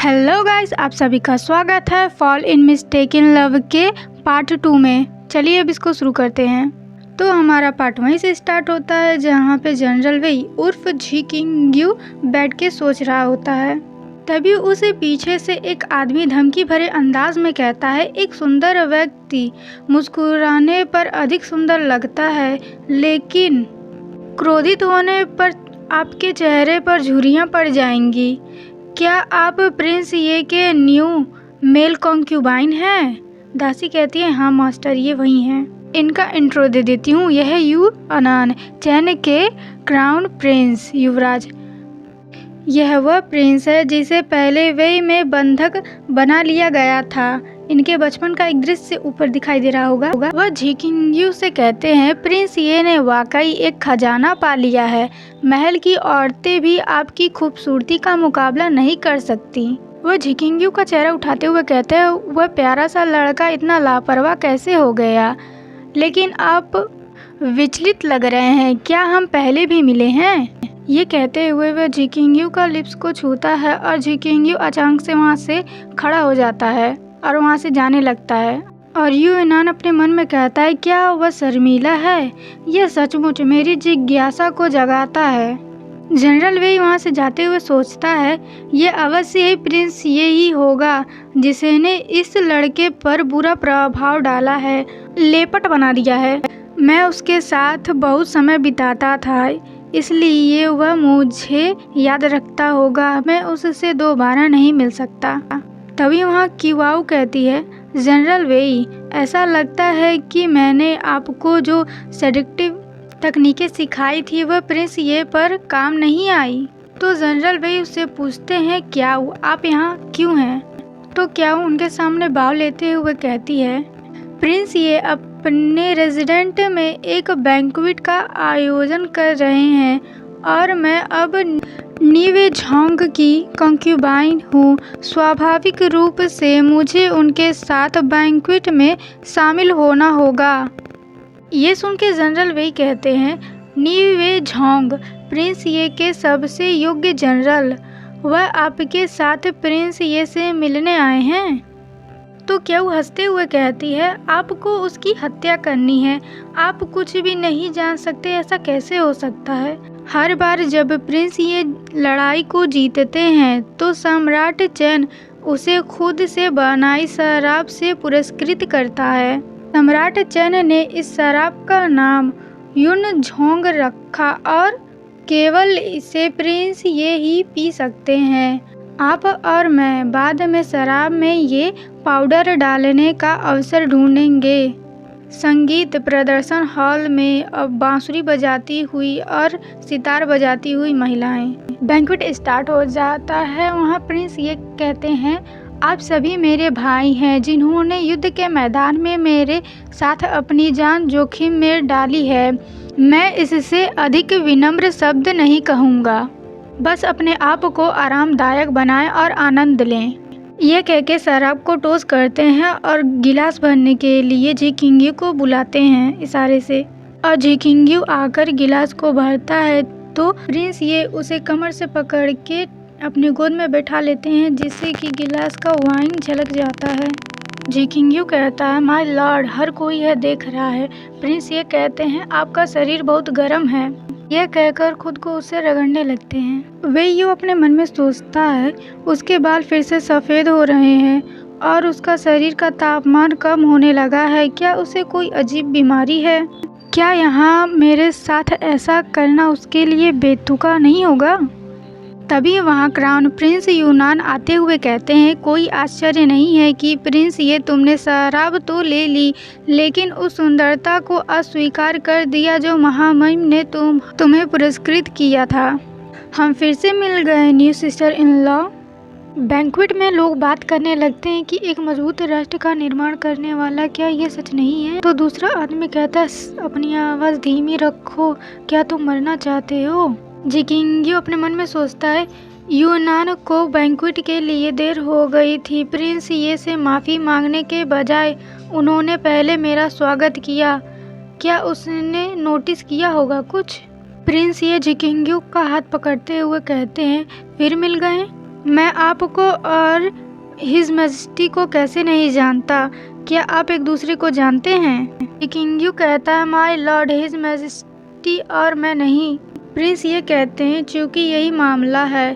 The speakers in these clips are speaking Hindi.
हेलो गाइस, आप सभी का स्वागत है फॉल इन मिस्टेकन लव के पार्ट 2 में। चलिए अब इसको शुरू करते हैं। तो हमारा पार्ट वहीं से स्टार्ट होता है जहाँ पे जनरल वेई उर्फ जी किंग्यू बैठ के सोच रहा होता है। तभी उसे पीछे से एक आदमी धमकी भरे अंदाज में कहता है, एक सुंदर व्यक्ति मुस्कुराने पर अधिक सुंदर लगता है, लेकिन क्रोधित होने पर आपके चेहरे पर झुर्रियाँ पड़ जाएंगी। क्या आप प्रिंस ये के न्यू मेल कॉन्क्यूबाइन हैं? दासी कहती है, हाँ मास्टर, ये वही हैं। इनका इंट्रो दे देती हूँ, यह है यू अनान, चैन के क्राउन प्रिंस युवराज। यह वह प्रिंस है जिसे पहले वे में बंधक बना लिया गया था। इनके बचपन का एक दृश्य ऊपर दिखाई दे रहा होगा। वह झिकिंग्यू से कहते हैं, प्रिंस ये ने वाकई एक खजाना पा लिया है। महल की औरतें भी आपकी खूबसूरती का मुकाबला नहीं कर सकती। वह झिकिंग्यू का चेहरा उठाते हुए कहते हैं, वह प्यारा सा लड़का इतना लापरवाह कैसे हो गया? लेकिन आप विचलित लग रहे हैं, क्या हम पहले भी मिले हैं? ये कहते हुए वह झिकिंग्यू का लिप्स को छूता है और झिकिंग्यू अचानक से वहाँ से खड़ा हो जाता है और वहाँ से जाने लगता है। और यू अनान अपने मन में कहता है, क्या वह शर्मीला है? यह सचमुच मेरी जिज्ञासा को जगाता है। जनरल वेई वहाँ से जाते हुए सोचता है, ये अवश्य ही प्रिंस ये ही होगा जिसने इस लड़के पर बुरा प्रभाव डाला है, लेपट बना दिया है। मैं उसके साथ बहुत समय बिताता था, इसलिए वह मुझे याद रखता होगा। मैं उससे दोबारा नहीं मिल सकता। तभी वहाँ किवाऊ कहती है, जनरल वेई, ऐसा लगता है कि मैंने आपको जो सेडक्टिव तकनीकें सिखाई थी वह प्रिंस ये पर काम नहीं आई। तो जनरल वेई उससे पूछते हैं, क्या आप यहाँ क्यों हैं? तो क्या उनके सामने भाव लेते हुए कहती है, प्रिंस ये अपने रेजिडेंट में एक बैंक्वेट का आयोजन कर रहे हैं और मैं अब नीवे झोंग की कॉन्क्यूबाइन हूँ। स्वाभाविक रूप से मुझे उनके साथ बैंक्वेट में शामिल होना होगा। ये सुन के जनरल वेई कहते हैं, नीवे झोंग प्रिंस ये के सबसे योग्य जनरल, वह आपके साथ प्रिंस ये से मिलने आए हैं। तो क्या वो हंसते हुए कहती है, आपको उसकी हत्या करनी है। आप कुछ भी नहीं जान सकते, ऐसा कैसे हो सकता है? हर बार जब प्रिंस ये लड़ाई को जीतते हैं तो सम्राट चैन उसे खुद से बनाई शराब से पुरस्कृत करता है। सम्राट चैन ने इस शराब का नाम युन झोंग रखा और केवल इसे प्रिंस ये ही पी सकते हैं। आप और मैं बाद में शराब में ये पाउडर डालने का अवसर ढूंढेंगे। संगीत प्रदर्शन हॉल में अब बांसुरी बजाती हुई और सितार बजाती हुई महिलाएं। बैंक्वेट स्टार्ट हो जाता है। वहाँ प्रिंस ये कहते हैं, आप सभी मेरे भाई हैं जिन्होंने युद्ध के मैदान में मेरे साथ अपनी जान जोखिम में डाली है। मैं इससे अधिक विनम्र शब्द नहीं कहूँगा। बस अपने आप को आरामदायक बनाएं और आनंद लें। यह कह के शराब को टोस्ट करते हैं और गिलास भरने के लिए झिकिंग्यू को बुलाते हैं इशारे से। और झिकिंग्यू आकर गिलास को भरता है तो प्रिंस ये उसे कमर से पकड़ के अपनी गोद में बैठा लेते हैं, जिससे कि गिलास का वाइन झलक जाता है। झिकिंग्यू कहता है, माय लॉर्ड, हर कोई यह देख रहा है। प्रिंस ये कहते हैं, आपका शरीर बहुत गर्म है। यह कहकर खुद को उससे रगड़ने लगते हैं। वे यू अपने मन में सोचता है, उसके बाल फिर से सफ़ेद हो रहे हैं और उसका शरीर का तापमान कम होने लगा है। क्या उसे कोई अजीब बीमारी है? क्या यहाँ मेरे साथ ऐसा करना उसके लिए बेतुका नहीं होगा? तभी वहाँ क्राउन प्रिंस यूनान आते हुए कहते हैं, कोई आश्चर्य नहीं है कि प्रिंस ये तुमने शराब तो ले ली, लेकिन उस सुंदरता को अस्वीकार कर दिया जो महामहिम ने तुम्हें पुरस्कृत किया था। हम फिर से मिल गए new sister in law. Banquet में लोग बात करने लगते हैं कि एक मजबूत राष्ट्र का निर्माण करने वाला, क्या ये सच नहीं है? तो दूसरा आदमी कहता है, अपनी आवाज़ धीमी रखो, क्या तुम मरना चाहते हो? झिकिंग्यू अपने मन में सोचता है, यूनान को बैंक्वेट के लिए देर हो गई थी। प्रिंस ये से माफ़ी मांगने के बजाय उन्होंने पहले मेरा स्वागत किया। क्या उसने नोटिस किया होगा कुछ? प्रिंस ये झिकिंग्यू का हाथ पकड़ते हुए कहते हैं, फिर मिल गए? मैं आपको और हिज मैजेस्टी को कैसे नहीं जानता? क्या आप एक दूसरे को जानते हैं? किंग्यू कहता है, माय लॉर्ड, हिज मैजेस्टी और मैं नहीं। प्रिंस ये कहते हैं, चूँकि यही मामला है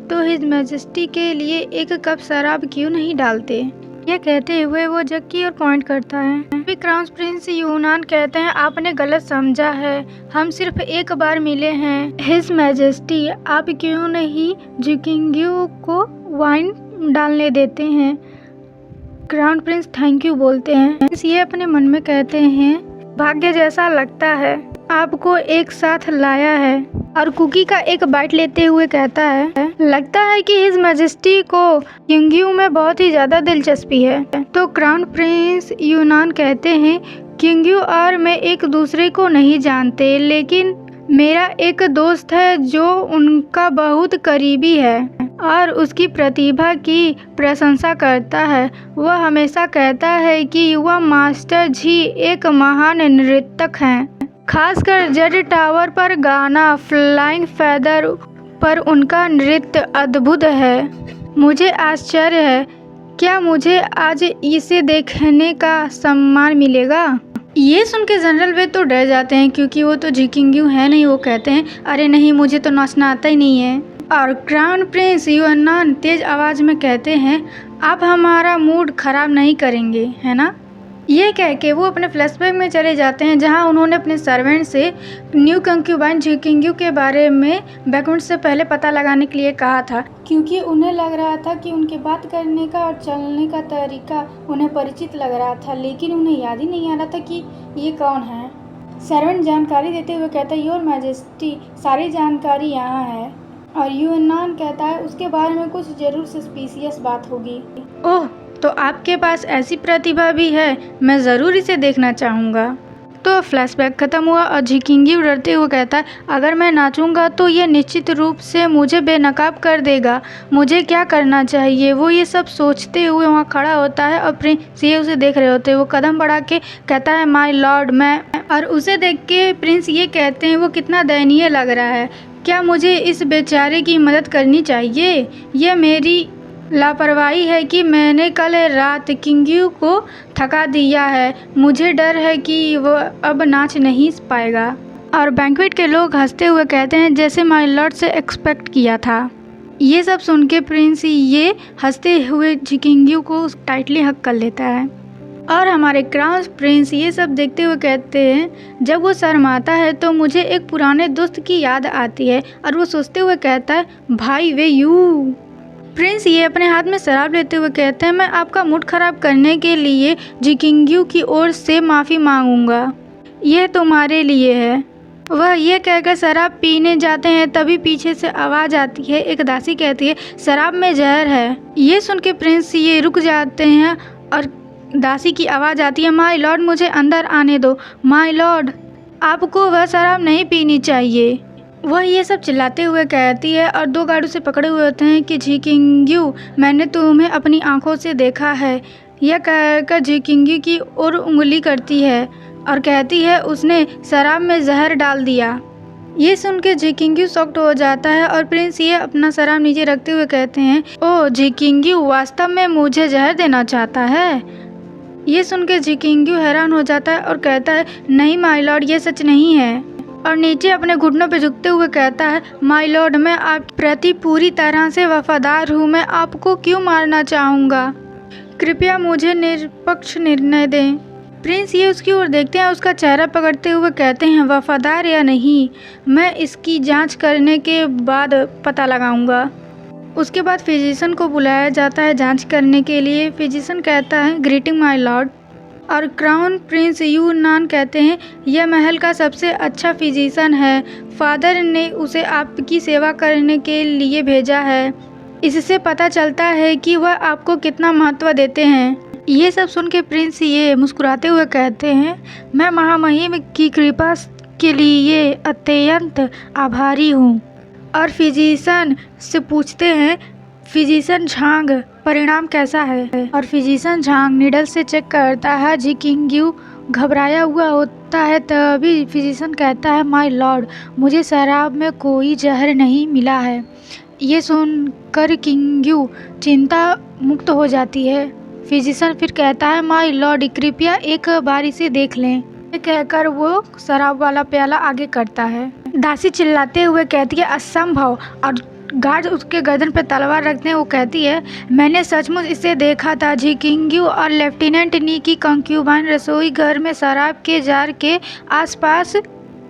तो हिज मैजेस्टी के लिए एक कप शराब क्यों नहीं डालते? ये कहते हुए वो जग की ओर पॉइंट करता है। फिर क्राउन प्रिंस यूनान कहते हैं, आपने गलत समझा है, हम सिर्फ एक बार मिले हैं। हिज मैजेस्टी, आप क्यों नहीं जिकिंग्यू को वाइन डालने देते हैं? क्राउन प्रिंस थैंक यू बोलते हैं। ये अपने मन में कहते हैं, भाग्य जैसा लगता है आपको एक साथ लाया है। और कुकी का एक बाइट लेते हुए कहता है, लगता है कि हिज मैजेस्टी को किंग्यू में बहुत ही ज़्यादा दिलचस्पी है। तो क्राउन प्रिंस यूनान कहते हैं, किंग्यू और मैं एक दूसरे को नहीं जानते, लेकिन मेरा एक दोस्त है जो उनका बहुत करीबी है और उसकी प्रतिभा की प्रशंसा करता है। वह हमेशा कहता है कि वह मास्टर जी एक महान नृत्यक हैं। खासकर जज टावर पर गाना फ्लाइंग फैदर पर उनका नृत्य अद्भुत है। मुझे आश्चर्य है, क्या मुझे आज इसे देखने का सम्मान मिलेगा? ये सुन के जनरल वे तो डर जाते हैं, क्योंकि वो तो जिकिंग्यू है नहीं। वो कहते हैं, अरे नहीं, मुझे तो नाचना आता ही नहीं है। और क्राउन प्रिंस यूनान तेज आवाज में कहते हैं, आप हमारा मूड खराब नहीं करेंगे, है ना? ये कह के वो अपने फ्लैशबैक में चले जाते हैं, जहां उन्होंने अपने सर्वेंट से न्यू कंक्यूबाइन जिकिंग्यू के बारे में बैकग्राउंड से पहले पता लगाने के लिए कहा था, क्योंकि उन्हें लग रहा था कि उनके बात करने का और चलने का तरीका उन्हें परिचित लग रहा था, लेकिन उन्हें याद ही नहीं आ रहा था कि ये कौन है। सर्वेंट जानकारी देते हुए कहता है, योर मैजेस्टी, सारी जानकारी यहाँ है। और यूनान कहता है, उसके बारे में कुछ जरूर सस्पिशियस बात होगी। ओह, तो आपके पास ऐसी प्रतिभा भी है, मैं ज़रूर इसे देखना चाहूँगा। तो फ्लैशबैक ख़त्म हुआ और जिकिंग्यू डरते हुए कहता है, अगर मैं नाचूंगा तो ये निश्चित रूप से मुझे बेनकाब कर देगा। मुझे क्या करना चाहिए? वो ये सब सोचते हुए वहाँ खड़ा होता है और प्रिंस ये उसे देख रहे होते हैं। वो कदम बढ़ा के कहता है, माय लॉर्ड, मैं। और उसे देख के प्रिंस ये कहते हैं, वो कितना दयनीय लग रहा है। क्या मुझे इस बेचारे की मदद करनी चाहिए? यह मेरी लापरवाही है कि मैंने कल रात किंग्यू को थका दिया है। मुझे डर है कि वह अब नाच नहीं पाएगा। और बैंक्वेट के लोग हंसते हुए कहते हैं, जैसे माय लॉर्ड से एक्सपेक्ट किया था। ये सब सुन के प्रिंस ये हंसते हुए जिकिंग्यू को टाइटली हक कर लेता है। और हमारे क्राउन प्रिंस ये सब देखते हुए कहते हैं, जब वो शर्माता है तो मुझे एक पुराने दोस्त की याद आती है। और वो सोचते हुए कहता है, भाई वे यू। प्रिंस ये अपने हाथ में शराब लेते हुए कहते हैं, मैं आपका मूड खराब करने के लिए जिकिंग्यू की ओर से माफ़ी मांगूंगा। यह तुम्हारे लिए है। वह ये कहकर शराब पीने जाते हैं, तभी पीछे से आवाज़ आती है। एक दासी कहती है, शराब में जहर है। ये सुन के प्रिंस ये रुक जाते हैं और दासी की आवाज़ आती है, माय लॉर्ड, मुझे अंदर आने दो। माय लॉर्ड, आपको वह शराब नहीं पीनी चाहिए। वह ये सब चिल्लाते हुए कहती है और दो गार्ड उसे पकड़े हुए होते हैं कि जिकिंग्यू, मैंने तुम्हें अपनी आंखों से देखा है। यह कहकर जिकिंग्यू की ओर उंगली करती है और कहती है, उसने शराब में जहर डाल दिया। ये सुन के जिकिंग्यू शॉक्ड हो जाता है और प्रिंस ये अपना शराब नीचे रखते हुए कहते हैं, ओह, जिकिंग्यू वास्तव में मुझे जहर देना चाहता है। ये सुन के जिकिंग्यू हैरान हो जाता है और कहता है, नहीं माय लॉर्ड, ये सच नहीं है। और नीचे अपने घुटनों पर झुकते हुए कहता है, माय लॉर्ड, मैं आपके प्रति पूरी तरह से वफादार हूँ। मैं आपको क्यों मारना चाहूँगा? कृपया मुझे निष्पक्ष निर्णय दें। प्रिंस ये उसकी ओर देखते हैं, उसका चेहरा पकड़ते हुए कहते हैं, वफादार या नहीं, मैं इसकी जांच करने के बाद पता लगाऊंगा। उसके बाद फिजिशियन को बुलाया जाता है जांच करने के लिए। फिजिशियन कहता है, ग्रीटिंग माय लॉर्ड। और क्राउन प्रिंस यूनान कहते हैं, यह महल का सबसे अच्छा फिजिशियन है। फादर ने उसे आपकी सेवा करने के लिए भेजा है। इससे पता चलता है कि वह आपको कितना महत्व देते हैं। ये सब सुन के प्रिंस ये मुस्कुराते हुए कहते हैं, मैं महामहिम की कृपा के लिए अत्यंत आभारी हूँ। और फिजिशियन से पूछते हैं, फिजिशियन झांग, परिणाम कैसा है? और फिजिशियन झांग नीडल से चेक करता है। जिकिंग्यू घबराया हुआ होता है, तभी फिजिशियन कहता है, माय लॉर्ड, मुझे शराब में कोई जहर नहीं मिला है। ये सुनकर किंग्यू चिंता मुक्त हो जाती है। फिजिशियन फिर कहता है, माय लॉर्ड, कृपया एक बार इसे देख लें। ये कहकर वो शराब वाला प्याला आगे करता है। दासी चिल्लाते हुए कहती है, असंभव, और गार्ड उसके गर्दन पर तलवार रखते हैं। वो कहती है, मैंने सचमुच इसे देखा था। जी किंग्यू और लेफ्टिनेंट नी की कंक्यूबाइन रसोई घर में शराब के जार के आसपास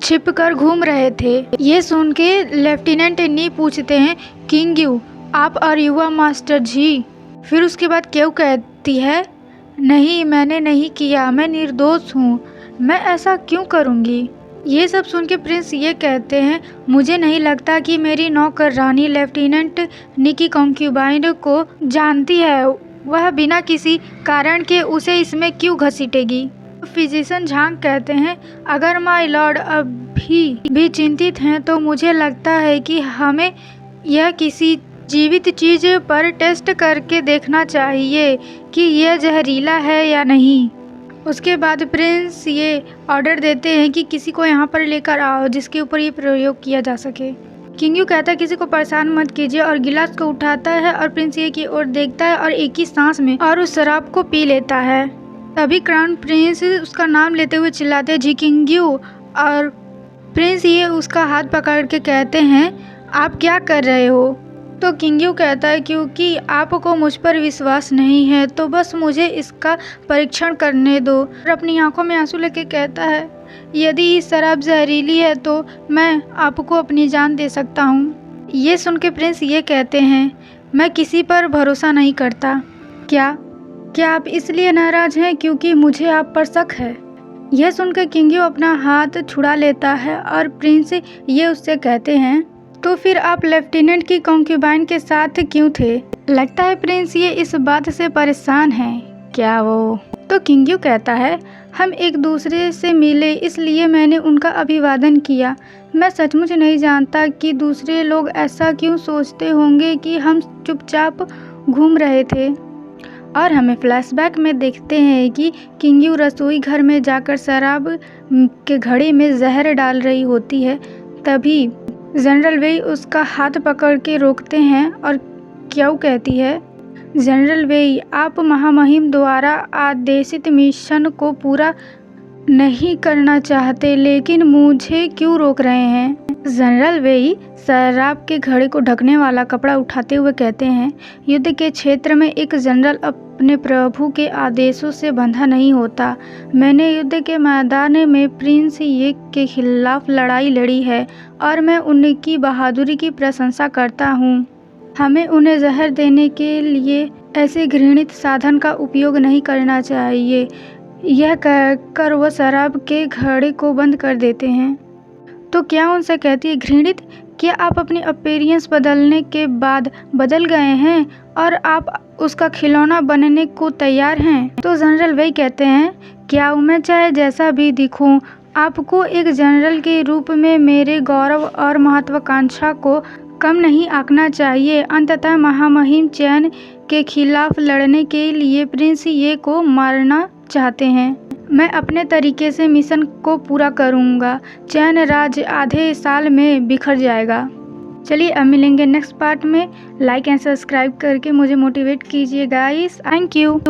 छिपकर घूम रहे थे। ये सुन के लेफ्टिनेंट नी पूछते हैं, किंग्यू आप और युवा मास्टर जी? फिर उसके बाद क्यों कहती है, नहीं मैंने नहीं किया, मैं निर्दोष हूँ, मैं ऐसा क्यों करूँगी। ये सब सुन के प्रिंस ये कहते हैं, मुझे नहीं लगता कि मेरी नौकरानी लेफ्टिनेंट नी की कंक्यूबाइन को जानती है। वह बिना किसी कारण के उसे इसमें क्यों घसीटेगी। फिजिशियन झांक कहते हैं, अगर माय लॉर्ड अभी भी चिंतित हैं तो मुझे लगता है कि हमें यह किसी जीवित चीज पर टेस्ट करके देखना चाहिए कि यह जहरीला है या नहीं। उसके बाद प्रिंस ये ऑर्डर देते हैं कि किसी को यहाँ पर लेकर आओ जिसके ऊपर ये प्रयोग किया जा सके। किंग्यू कहता है, किसी को परेशान मत कीजिए, और गिलास को उठाता है और प्रिंस ये की ओर देखता है और एक ही सांस में और उस शराब को पी लेता है। तभी क्राउन प्रिंस उसका नाम लेते हुए चिल्लाते हैं, जी किंग्यू, और प्रिंस ये उसका हाथ पकड़ के कहते हैं, आप क्या कर रहे हो। तो किंग्यू कहता है, क्योंकि आपको मुझ पर विश्वास नहीं है तो बस मुझे इसका परीक्षण करने दो। और अपनी आंखों में आंसू लेके कहता है, यदि शराब जहरीली है तो मैं आपको अपनी जान दे सकता हूँ। ये सुन के प्रिंस ये कहते हैं, मैं किसी पर भरोसा नहीं करता। क्या आप इसलिए नाराज हैं क्योंकि मुझे आप पर शक है। यह सुनकर किंग्यू अपना हाथ छुड़ा लेता है और प्रिंस ये उससे कहते हैं, तो फिर आप लेफ्टिनेंट की कंक्यूबाइन के साथ क्यों थे। लगता है प्रिंस ये इस बात से परेशान है। क्या वो। तो किंग्यू कहता है, हम एक दूसरे से मिले इसलिए मैंने उनका अभिवादन किया। मैं सचमुच नहीं जानता कि दूसरे लोग ऐसा क्यों सोचते होंगे कि हम चुपचाप घूम रहे थे। और हमें फ्लैशबैक में देखते हैं कि किंग्यू रसोई घर में जाकर शराब के घड़े में जहर डाल रही होती है। तभी जनरल वेई उसका हाथ पकड़ के रोकते हैं और क्यों कहती है, जनरल वेई, आप महामहिम द्वारा आदेशित मिशन को पूरा नहीं करना चाहते, लेकिन मुझे क्यों रोक रहे हैं। जनरल वेई शराब के घड़े को ढकने वाला कपड़ा उठाते हुए कहते हैं, युद्ध के क्षेत्र में एक जनरल अपने प्रभु के आदेशों से बंधा नहीं होता। मैंने युद्ध के मैदान में प्रिंस ये के खिलाफ लड़ाई लड़ी है और मैं उनकी बहादुरी की प्रशंसा करता हूँ। हमें उन्हें जहर देने के लिए ऐसे घृणित साधन का उपयोग नहीं करना चाहिए। यह कहकर वह शराब के घड़े को बंद कर देते हैं। तो क्या उनसे कहती है, घृणित, क्या आप अपनी अपीयरेंस बदलने के बाद बदल गए हैं और आप उसका खिलौना बनने को तैयार हैं। तो जनरल वेई कहते हैं, क्या मैं चाहे जैसा भी दिखूं, आपको एक जनरल के रूप में मेरे गौरव और महत्वाकांक्षा को कम नहीं आंकना चाहिए। अंततः महामहिम चैन के खिलाफ लड़ने के लिए प्रिंस ये को मारना चाहते हैं। मैं अपने तरीके से मिशन को पूरा करूंगा। चैन राज्य आधे साल में बिखर जाएगा। चलिए अब मिलेंगे नेक्स्ट पार्ट में। लाइक एंड सब्सक्राइब करके मुझे मोटिवेट कीजिए गाइस। Thank you.